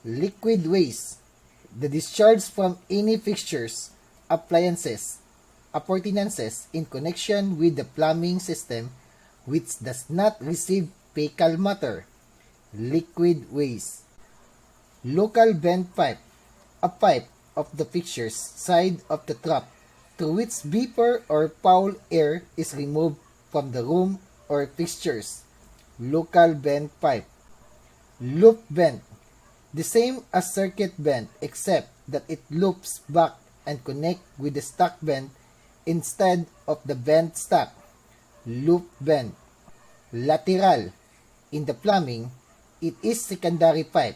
Liquid waste. The discharge from any fixtures, appliances, appurtenances in connection with the plumbing system which does not receive fecal matter. Liquid waste. Local vent pipe. A pipe of the fixture's side of the trap through which vapor or foul air is removed from the room or fixtures. Local vent pipe. Loop vent. The same as circuit vent except that it loops back and connect with the stock vent instead of the vent stock. Loop vent. Lateral. In the plumbing, it is secondary pipe.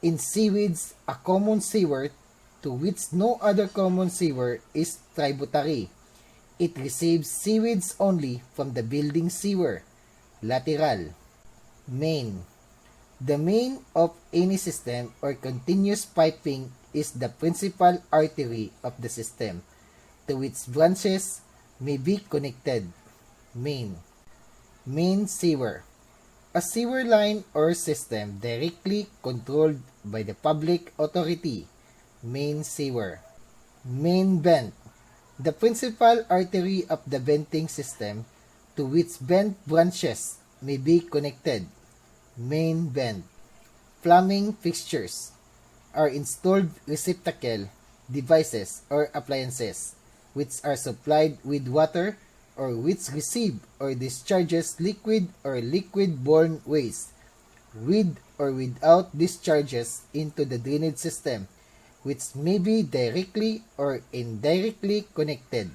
In seaweeds, a common sewer to which no other common sewer is tributary. It receives seaweeds only from the building sewer. Lateral. Main. The main of any system or continuous piping is the principal artery of the system, to which branches may be connected. Main. Main sewer. A sewer line or system directly controlled by the public authority. Main sewer. Main vent. The principal artery of the venting system to which vent branches may be connected. Main vent. Plumbing fixtures are installed receptacle devices or appliances which are supplied with water or which receive or discharges liquid or liquid-borne waste with or without discharges into the drainage system which may be directly or indirectly connected.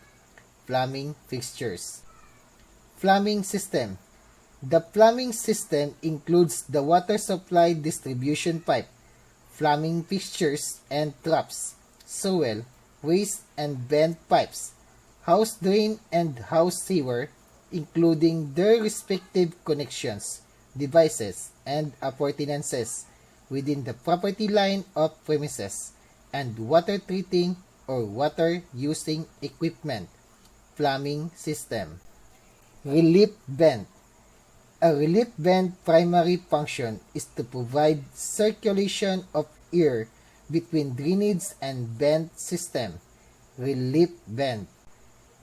Plumbing fixtures. Plumbing system. The plumbing system includes the water supply distribution pipe, plumbing fixtures and traps, soil, waste and vent pipes, house drain and house sewer, including their respective connections, devices, and appurtenances within the property line of premises, and water treating or water using equipment. Plumbing system. Relief vent. A relief vent primary function is to provide circulation of air between drainage and vent system. Relief vent.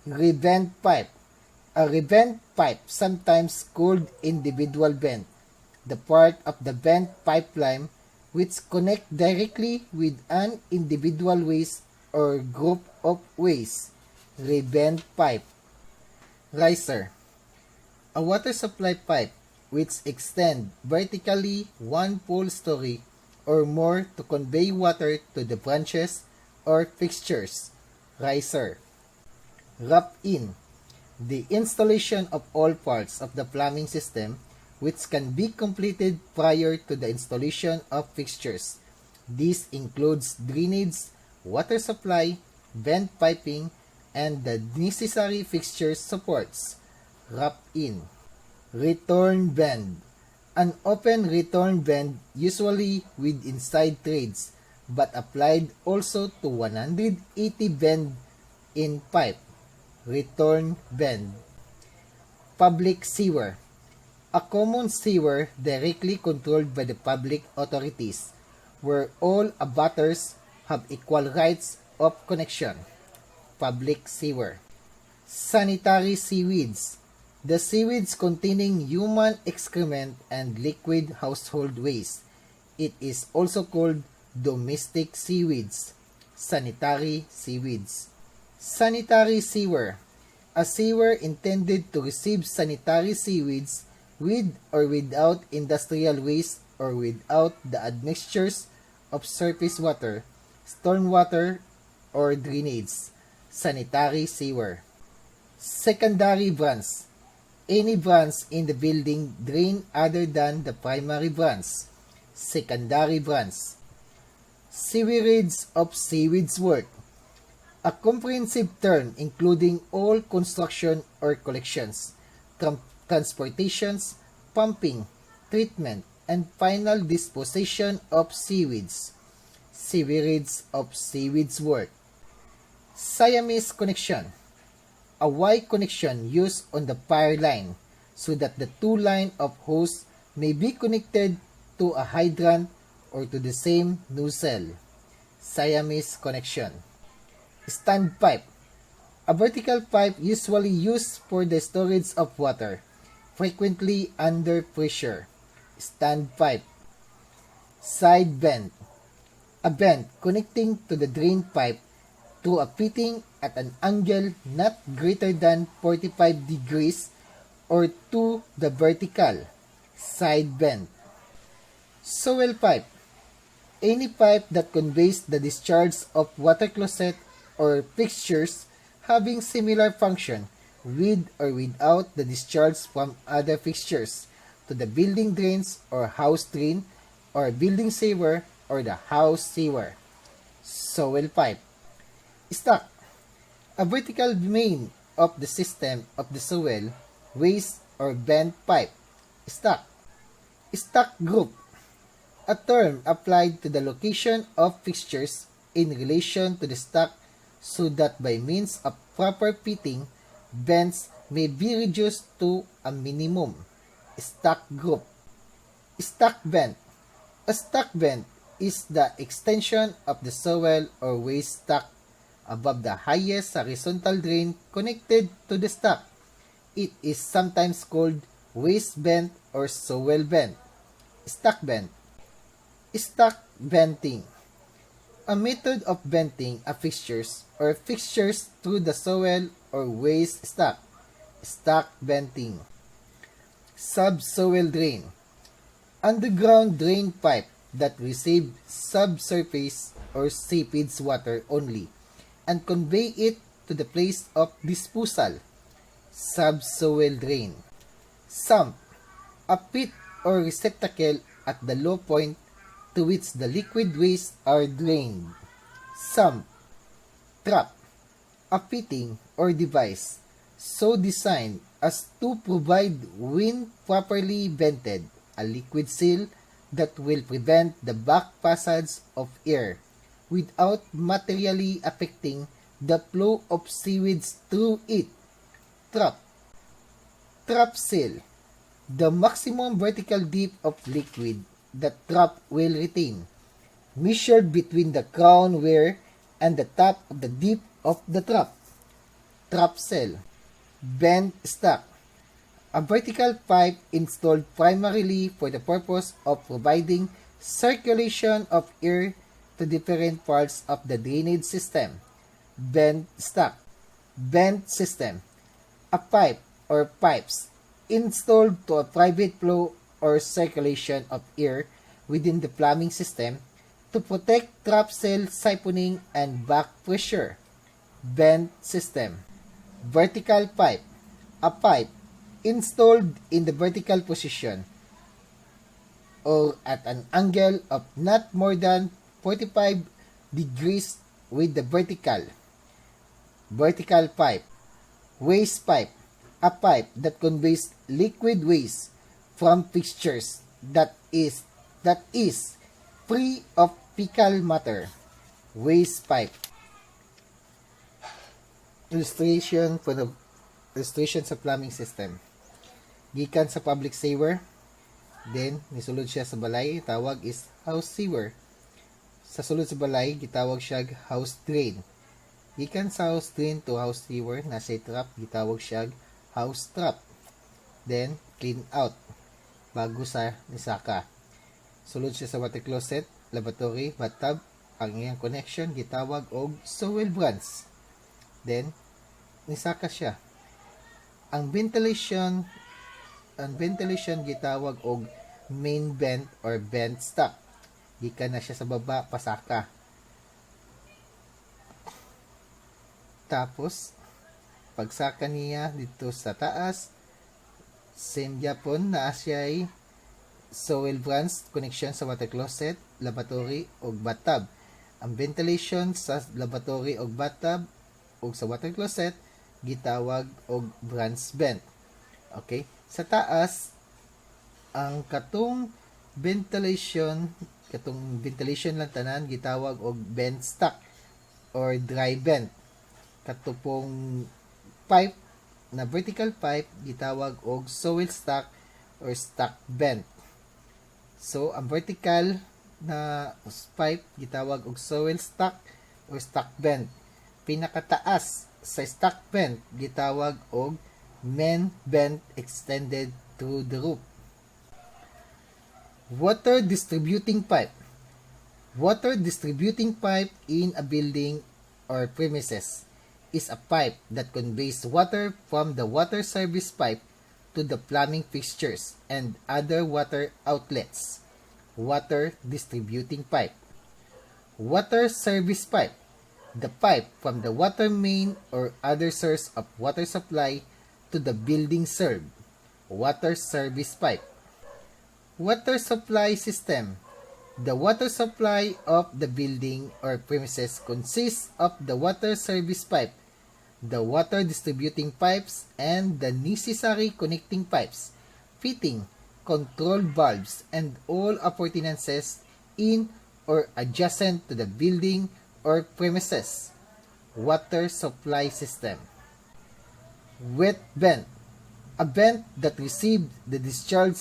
Revent pipe. A revent pipe, sometimes called individual vent, the part of the vent pipeline which connect directly with an individual waste or group of waste. Revent pipe. Riser. A water supply pipe which extend vertically one full story or more to convey water to the branches or fixtures. Riser. Wrap-in. The installation of all parts of the plumbing system which can be completed prior to the installation of fixtures. This includes drainage, water supply, vent piping, and the necessary fixture supports. Wrap-in. Return bend. An open return bend usually with inside threads but applied also to 180 bend in pipe. Return bend. Public sewer. A common sewer directly controlled by the public authorities where all abutters have equal rights of connection. Public sewer. Sanitary seaweeds. The seaweeds containing human excrement and liquid household waste. It is also called domestic seaweeds. Sanitary seaweeds. Sanitary sewer. A sewer intended to receive sanitary seaweeds with or without industrial waste or without the admixtures of surface water, stormwater, or drainage. Sanitary sewer. Secondary branch. Any branch in the building drain other than the primary branch. Secondary branch. Sewerage of seaweeds work. A comprehensive term including all construction or collections, transportations, pumping, treatment, and final disposition of seaweeds. Sewerage of seaweeds work. Siamese connection. A Y connection used on the fire line so that the two lines of hose may be connected to a hydrant or to the same nozzle. Siamese connection. Standpipe. A vertical pipe usually used for the storage of water, frequently under pressure. Standpipe. Side bend. A bend connecting to the drain pipe to a fitting at an angle not greater than 45 degrees or to the vertical. Side bend. Soil pipe. Any pipe that conveys the discharge of water closet or fixtures having similar function with or without the discharge from other fixtures to the building drains or house drain or building sewer or the house sewer. Soil pipe. Stack. A vertical main of the system of the soil, waste or bent pipe. Stack. Stack group. A term applied to the location of fixtures in relation to the stack so that by means of proper fitting, bends may be reduced to a minimum. Stack group. Stack bend. A stack bend is the extension of the soil or waste stack above the highest horizontal drain connected to the stack. It is sometimes called waste bend or soil bend. Stack bend. Stack venting. A method of venting a fixtures or fixtures through the soil or waste stack. Stack venting. Subsoil drain. Underground drain pipe that receive subsurface or seepage water only and convey it to the place of disposal. Subsoil drain. Sump. A pit or receptacle at the low point to which the liquid waste are drained. Sump. Trap. A fitting or device so designed as to provide, when properly vented, a liquid seal that will prevent the back passage of air without materially affecting the flow of sewage through it. Trap. Trap seal. The maximum vertical depth of liquid that trap will retain, measured between the crown weir and the top of the dip of the trap. Trap cell. Bend stack. A vertical pipe installed primarily for the purpose of providing circulation of air to different parts of the drainage system. Bend stack. Bend system. A pipe or pipes installed to a private flow or circulation of air within the plumbing system to protect trap cell siphoning and back pressure. Bend system. Vertical pipe. A pipe installed in the vertical position or at an angle of not more than 45 degrees with the vertical. Vertical pipe. Waste pipe. A pipe that conveys liquid waste from fixtures that is free of fecal matter. Waste pipe. Illustration sa plumbing system. Gikan sa public sewer, then nisulod siya sa balay, tawag is house sewer. Sa sulod sa balay, gitawag siya house drain. Gikan sa house drain to house sewer, nasa trap, gitawag siya house trap. Then clean out bago sa nisaka. Sulod siya sa water closet, lavatory, bathtub. Ang iyang connection gitawag og soil branch. Then nisaka siya. Ang ventilation gitawag og main vent or vent stack. Gikan na siya sa baba, pasaka. Tapos pagsaka niya dito sa taas, same gyapon na siya soil branch connection sa water closet, lavatory ug bathtub. Ang ventilation sa lavatory ug bathtub ug sa water closet gitawag og branch vent. Okay? Sa taas, ang katong ventilation lang tanan gitawag og vent stack or dry vent. Katupong pipe na vertical pipe gitawag og soil stack or stack vent. So ang vertical na pipe gitawag og soil stack or stack vent. Pinakataas sa stack vent gitawag og main vent extended to the roof. Water distributing pipe. Water distributing pipe in a building or premises is a pipe that conveys water from the water service pipe to the plumbing fixtures and other water outlets. Water distributing pipe. Water service pipe. The pipe from the water main or other source of water supply to the building served. Water service pipe. Water supply system. The water supply of the building or premises consists of the water service pipe, the water distributing pipes, and the necessary connecting pipes, fitting, control valves, and all appurtenances in or adjacent to the building or premises. Water supply system. Wet vent. A vent that receives the discharge